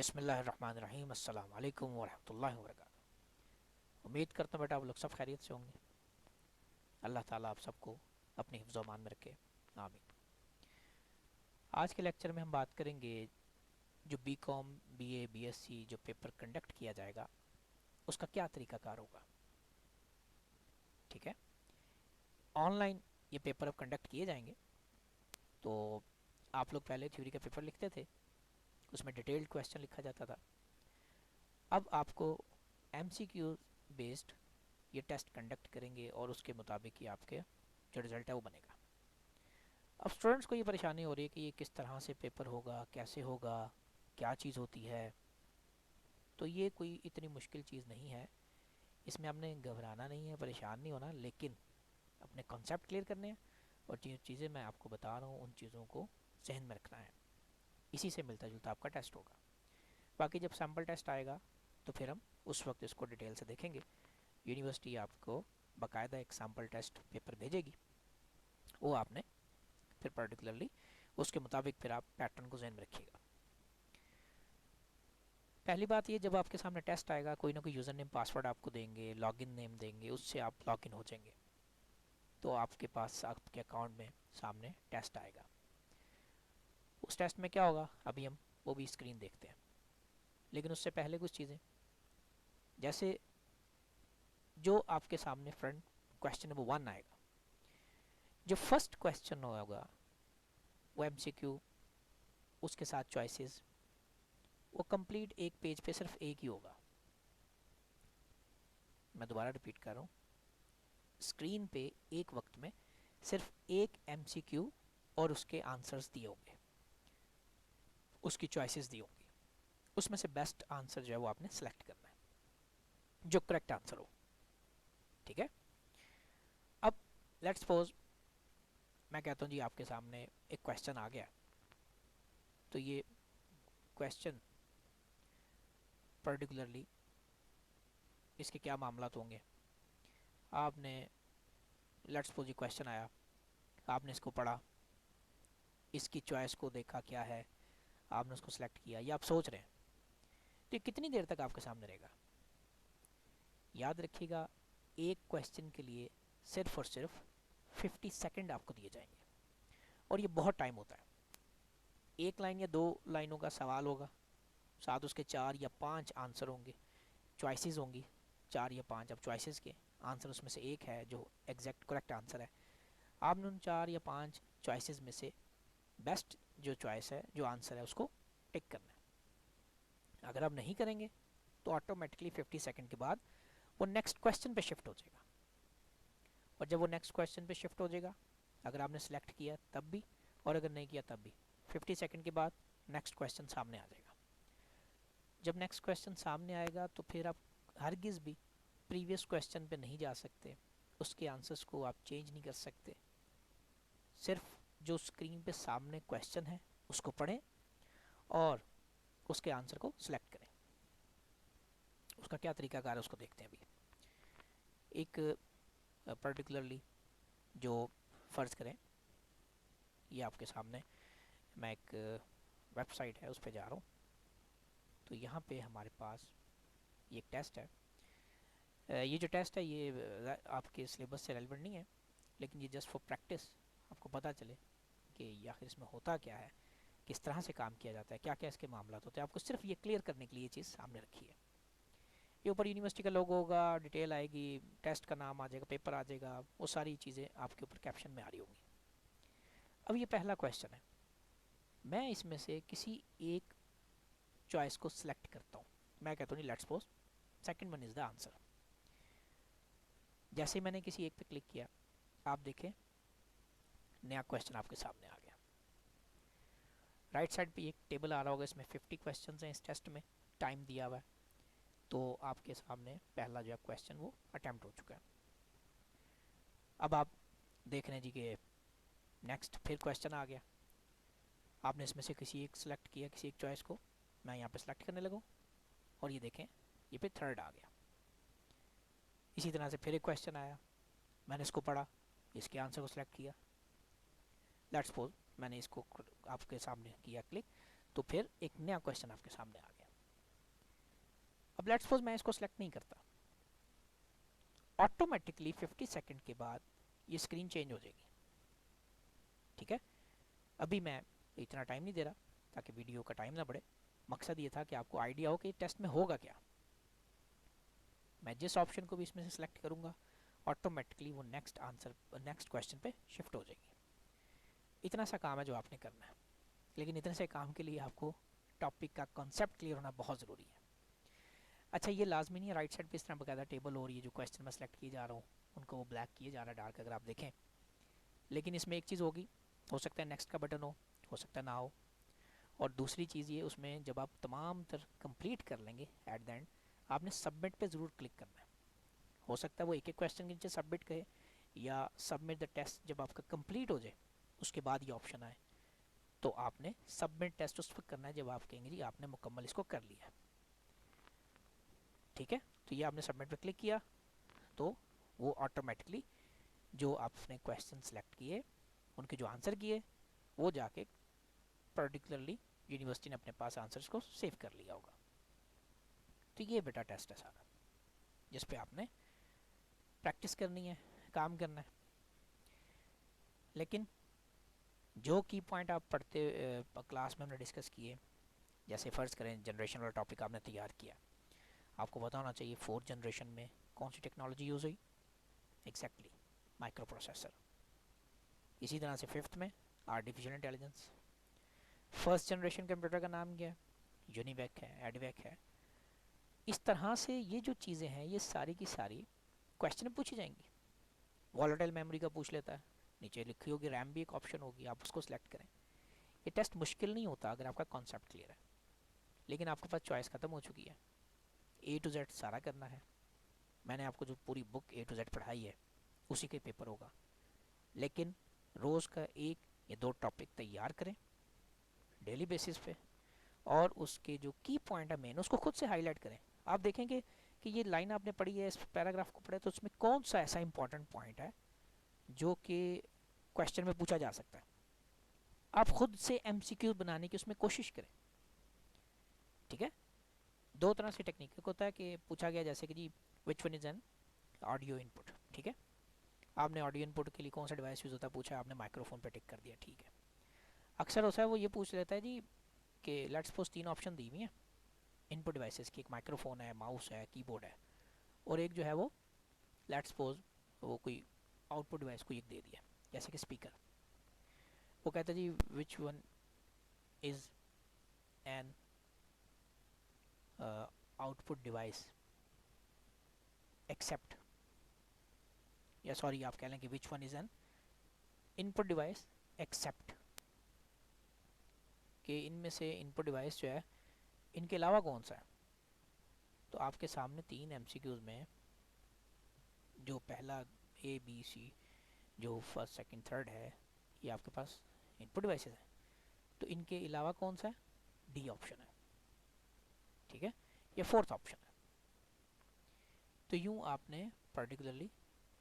बिस्मिल्लाहिर्रहमानिर्रहीम अस्सलाम वालेकुम वरहमतुल्लाहि वबरकातुहू। उम्मीद करता हूँ बेटा आप लोग सब खैरियत से होंगे। अल्लाह ताला आप सबको अपने हिफ्ज़ व अमान में रखे, आमीन। आज के लेक्चर में हम बात करेंगे जो बीकॉम बीए बीएससी जो पेपर कंडक्ट किया जाएगा उसका क्या तरीकाकार होगा। ठीक है, ऑनलाइन ये पेपर अब कंडक्ट किए जाएंगे। तो आप लोग पहले थ्योरी का पेपर लिखते थे, उसमें डिटेल्ड क्वेश्चन लिखा जाता था। अब आपको एमसीक्यू बेस्ड ये टेस्ट कंडक्ट करेंगे और उसके मुताबिक ही आपके जो रिज़ल्ट है वो बनेगा। अब स्टूडेंट्स को ये परेशानी हो रही है कि ये किस तरह से पेपर होगा, कैसे होगा, क्या चीज़ होती है। तो ये कोई इतनी मुश्किल चीज़ नहीं है, इसमें आपने घबराना नहीं है, परेशान नहीं होना, लेकिन अपने कॉन्सेप्ट क्लियर करने हैं और जो चीज़ें मैं आपको बता रहा हूँ उन चीज़ों को जहन में रखना है। इसी से मिलता जुलता आपका टेस्ट होगा। बाकी जब सैम्पल टेस्ट आएगा तो फिर हम उस वक्त इसको डिटेल से देखेंगे। यूनिवर्सिटी आपको बाकायदा एक सैम्पल टेस्ट पेपर भेजेगी, वो आपने फिर पर्टिकुलरली उसके मुताबिक फिर आप पैटर्न को जहन में रखिएगा। पहली बात ये, जब आपके सामने टेस्ट आएगा कोई ना कोई यूज़र नेम पासवर्ड आपको देंगे, लॉगिन नेम देंगे, उससे आप लॉगिन हो जाएंगे तो आपके पास आपके अकाउंट में सामने टेस्ट आएगा। उस टेस्ट में क्या होगा अभी हम वो भी स्क्रीन देखते हैं, लेकिन उससे पहले कुछ चीज़ें, जैसे जो आपके सामने फ्रंट क्वेश्चन नंबर 1 आएगा, जो फर्स्ट क्वेश्चन होगा वो एमसीक्यू, उसके साथ चॉइसेस, वो कंप्लीट एक पेज पे सिर्फ एक ही होगा। मैं दोबारा रिपीट कर रहा हूँ, स्क्रीन पे एक वक्त में सिर्फ एक एमसीक्यू और उसके आंसर्स दिए होंगे, उसकी चॉइसेस दी होंगी, उसमें से बेस्ट आंसर जो है वो आपने सेलेक्ट करना है, जो करेक्ट आंसर हो। ठीक है, अब लेट्स सपोज मैं कहता हूँ जी आपके सामने एक क्वेश्चन आ गया, तो ये क्वेश्चन पर्टिकुलरली इसके क्या मामलात होंगे। आपने लेट्स सपोज ये क्वेश्चन आया, आपने इसको पढ़ा, इसकी चॉइस को देखा क्या है, आपने उसको सेलेक्ट किया, या आप सोच रहे हैं, तो ये कितनी देर तक आपके सामने रहेगा। याद रखिएगा, एक क्वेश्चन के लिए सिर्फ और सिर्फ 50 सेकंड आपको दिए जाएंगे और ये बहुत टाइम होता है। एक लाइन या 2 लाइनों का सवाल होगा, साथ उसके 4 या 5 आंसर होंगे, चॉइसेस होंगी 4 या 5। अब चॉइसेस के आंसर उसमें से एक है जो एग्जैक्ट करेक्ट आंसर है, आपने उन 4 या 5 चॉइसेस में से बेस्ट जो चॉइस है, जो आंसर है, उसको टिक करना है। अगर आप नहीं करेंगे तो ऑटोमेटिकली 50 सेकंड के बाद वो नेक्स्ट क्वेश्चन पे शिफ्ट हो जाएगा, और जब वो नेक्स्ट क्वेश्चन पे शिफ्ट हो जाएगा, अगर आपने सेलेक्ट किया तब भी और अगर नहीं किया तब भी, 50 सेकंड के बाद नेक्स्ट क्वेश्चन सामने आ जाएगा। जब नेक्स्ट क्वेश्चन सामने आएगा तो फिर आप हरगिज़ भी प्रीवियस क्वेश्चन पे नहीं जा सकते, उसके आंसर्स को आप चेंज नहीं कर सकते। सिर्फ जो स्क्रीन पे सामने क्वेश्चन है उसको पढ़ें और उसके आंसर को सिलेक्ट करें। उसका क्या तरीकाकार है उसको देखते हैं अभी। एक पर्टिकुलरली जो फ़र्ज़ करें, ये आपके सामने मैं एक वेबसाइट है उस पर जा रहा हूँ, तो यहाँ पे हमारे पास ये एक टेस्ट है। ये जो टेस्ट है ये आपके सिलेबस से रेलिवेंट नहीं है, लेकिन ये जस्ट फॉर प्रैक्टिस, आपको पता चले कि आखिर इसमें होता क्या है, किस तरह से काम किया जाता है, क्या क्या इसके मामला होते हैं। आपको सिर्फ ये क्लियर करने के लिए ये चीज़ सामने रखी है। ये ऊपर यूनिवर्सिटी का लोगो होगा, डिटेल आएगी, टेस्ट का नाम आ जाएगा, पेपर आ जाएगा, वो सारी चीज़ें आपके ऊपर कैप्शन में आ रही होंगी। अब ये पहला क्वेश्चन है, मैं इसमें से किसी एक चॉइस को सिलेक्ट करता हूँ। मैं कहता हूँ let's suppose second one is the answer. जैसे ही मैंने किसी एक पे क्लिक किया, आप देखें नया क्वेश्चन आपके सामने आ गया। राइट साइड पे एक टेबल आ रहा होगा, इसमें 50 क्वेश्चन हैं इस टेस्ट में, टाइम दिया हुआ है। तो आपके सामने पहला जो है क्वेश्चन वो अटैम्प्ट हो चुका है। अब आप देख रहे हैं जी कि नेक्स्ट फिर क्वेश्चन आ गया, आपने इसमें से किसी एक सेलेक्ट किया, किसी एक चॉइस को। मैं यहाँ पे सेलेक्ट करने लगा और ये देखें ये पे थर्ड आ गया। इसी तरह से फिर एक क्वेश्चन आया, मैंने इसको पढ़ा, इसके आंसर को सिलेक्ट किया। लेट्स सपोज मैंने इसको आपके सामने किया क्लिक, तो फिर एक नया क्वेश्चन आपके सामने आ गया। अब लेट्स सपोज मैं इसको सिलेक्ट नहीं करता, ऑटोमेटिकली 50 सेकंड के बाद ये स्क्रीन चेंज हो जाएगी। ठीक है, अभी मैं इतना टाइम नहीं दे रहा ताकि वीडियो का टाइम ना बढ़े। मकसद ये था कि आपको आइडिया हो कि टेस्ट में होगा क्या। मैं जिस ऑप्शन को भी इसमें से सिलेक्ट करूंगा ऑटोमेटिकली वो नेक्स्ट आंसर, नेक्स्ट क्वेश्चन पे शिफ्ट हो जाएगी। इतना सा काम है जो आपने करना है, लेकिन इतने से काम के लिए आपको टॉपिक का कॉन्सेप्ट क्लियर होना बहुत ज़रूरी है। अच्छा, ये लाजमी नहीं है राइट साइड पे इस तरह बकायदा टेबल हो रही है, जो क्वेश्चन मैं सेलेक्ट किए जा रहा हूँ उनको वो ब्लैक किए जा रहा है डार्क, अगर आप देखें। लेकिन इसमें एक चीज़ होगी, हो सकता है नेक्स्ट का बटन हो सकता है ना हो। और दूसरी चीज़ ये, उसमें जब आप तमाम तर कंप्लीट कर लेंगे एट द एंड, आपने सबमिट पे ज़रूर क्लिक करना है। हो सकता है वो एक एक क्वेश्चन के नीचे सबमिट कहे, या सबमिट द टेस्ट जब आपका कंप्लीट हो जाए उसके बाद ये ऑप्शन आए, तो आपने सबमिट टेस्ट उस वक्त करना है जब आप कहेंगे जी आपने मुकम्मल इसको कर लिया है। ठीक है, तो ये आपने सबमिट पे क्लिक किया तो वो ऑटोमेटिकली जो आपने क्वेश्चन सेलेक्ट किए उनके जो आंसर किए वो जाके पर्टिकुलरली यूनिवर्सिटी ने अपने पास आंसर्स को सेव कर लिया होगा। तो ये बेटा टेस्ट है सारा, जिस पे आपने प्रैक्टिस करनी है, काम करना है। लेकिन जो की पॉइंट आप पढ़ते क्लास में हमने डिस्कस किए, जैसे फ़र्ज़ करें जनरेशन वाला टॉपिक आपने तैयार किया, आपको पता होना चाहिए फोर्थ जनरेशन में कौन सी टेक्नोलॉजी यूज़ हुई, एग्जैक्टली माइक्रो प्रोसेसर। इसी तरह से फिफ्थ में artificial intelligence. First generation computer का नाम क्या है, यूनिवैक है, एडवैक है। इस तरह से ये जो चीज़ें हैं ये सारी की सारी क्वेश्चन में पूछी जाएंगी। वॉलेटाइल मेमोरी का पूछ लेता है, नीचे लिखी होगी रैम भी एक ऑप्शन होगी, आप उसको सिलेक्ट करें। ये टेस्ट मुश्किल नहीं होता अगर आपका कॉन्सेप्ट क्लियर है, लेकिन आपके पास चॉइस ख़त्म हो चुकी है, ए टू जेड सारा करना है। मैंने आपको जो पूरी बुक ए टू जेड पढ़ाई है उसी के पेपर होगा, लेकिन रोज़ का एक या दो टॉपिक तैयार करें डेली बेसिस पे, और उसके जो की पॉइंट है मेन उसको खुद से हाईलाइट करें। आप देखेंगे कि ये लाइन आपने पढ़ी है, इस पैराग्राफ को पढ़ा है, तो उसमें कौन सा ऐसा इंपॉर्टेंट पॉइंट है जो कि क्वेश्चन में पूछा जा सकता है। आप खुद से एमसीक्यू बनाने की उसमें कोशिश करें। ठीक है, दो तरह से टेक्निक होता है कि पूछा गया जैसे कि जी which one is an audio input. ठीक है, आपने ऑडियो इनपुट के लिए कौन सा डिवाइस यूज़ होता है पूछा, आपने माइक्रोफोन पे टिक कर दिया। ठीक है, अक्सर होता है वो ये पूछ लेता है जी कि लेट्स सपोज तीन ऑप्शन दी हुई हैं इनपुट डिवाइसेस की, एक माइक्रोफोन है, माउस है, कीबोर्ड है, और एक जो है वो लेट्स सपोज वो कोई आउटपुट डिवाइस को एक दे दिया जैसे कि स्पीकर। वो कहता है जी which one is an output device except, या सॉरी आप कह लें कि which one is an input device except, कि इनमें से इनपुट डिवाइस जो है इनके अलावा कौन सा है। तो आपके सामने तीन एमसीक्यूज में जो पहला ए बी सी जो फर्स्ट सेकंड थर्ड है ये आपके पास इनपुट डिवाइसेस हैं, तो इनके अलावा कौन सा है, डी ऑप्शन है। ठीक है, ये फोर्थ ऑप्शन है। तो यूँ आपने पर्टिकुलरली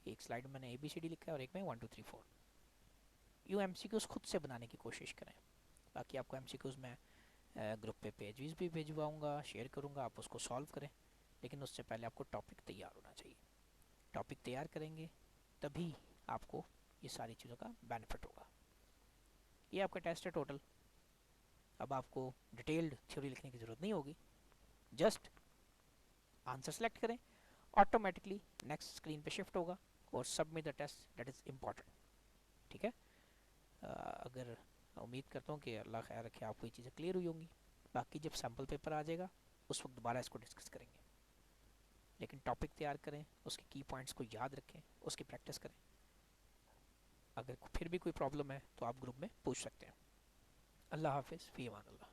एक स्लाइड में मैंने ए बी सी डी लिखा है और एक में 1 2 3 4, यूँ एमसीक्यूज खुद से बनाने की कोशिश करें। बाकी आपको एमसीक्यूज में ग्रुप पे पेजेस भी भिजवाऊँगा, शेयर करूँगा, आप उसको सॉल्व करें। लेकिन उससे पहले आपको टॉपिक तैयार होना चाहिए। टॉपिक तैयार करेंगे तभी आपको ये सारी चीज़ों का बेनिफिट होगा। ये आपका टेस्ट है टोटल। अब आपको डिटेल्ड थ्योरी लिखने की ज़रूरत नहीं होगी, जस्ट आंसर सेलेक्ट करें, ऑटोमेटिकली नेक्स्ट स्क्रीन पे शिफ्ट होगा और submit the test, that is important. ठीक है, अगर उम्मीद करता हूँ कि अल्लाह खैर रखे आपको ये चीज़ें क्लियर हुई होंगी। बाकी जब सैम्पल पेपर आ जाएगा उस वक्त दोबारा इसको डिस्कस करेंगे, लेकिन टॉपिक तैयार करें, उसके की पॉइंट्स को याद रखें, उसकी प्रैक्टिस करें। अगर फिर भी कोई प्रॉब्लम है तो आप ग्रुप में पूछ सकते हैं। अल्लाह हाफिज़, फ़ी अमान अल्लाह।